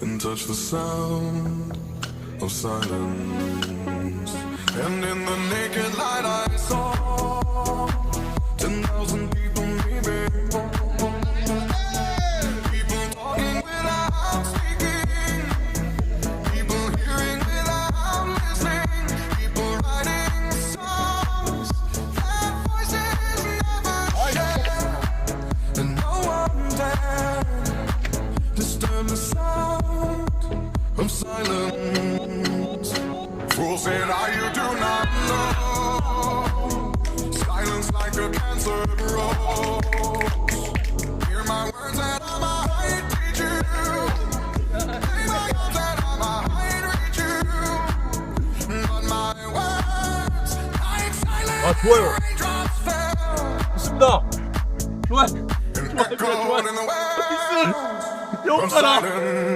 and touch the sound of silence. And in the naked light I saw 10,000 people maybe. People talking without speaking. People hearing without listening. People writing songs that voices never share. And no one dared disturb the sound of silence. Fool said you do not know. Silence like a cancer grows. Hear my words that I might teach you. Say my words that I might reach you. But my words like silence. 좋아요. Raindrops fell. 좋습니다. 좋아요. And echoed in the 타티스. wells of 영가라. silence.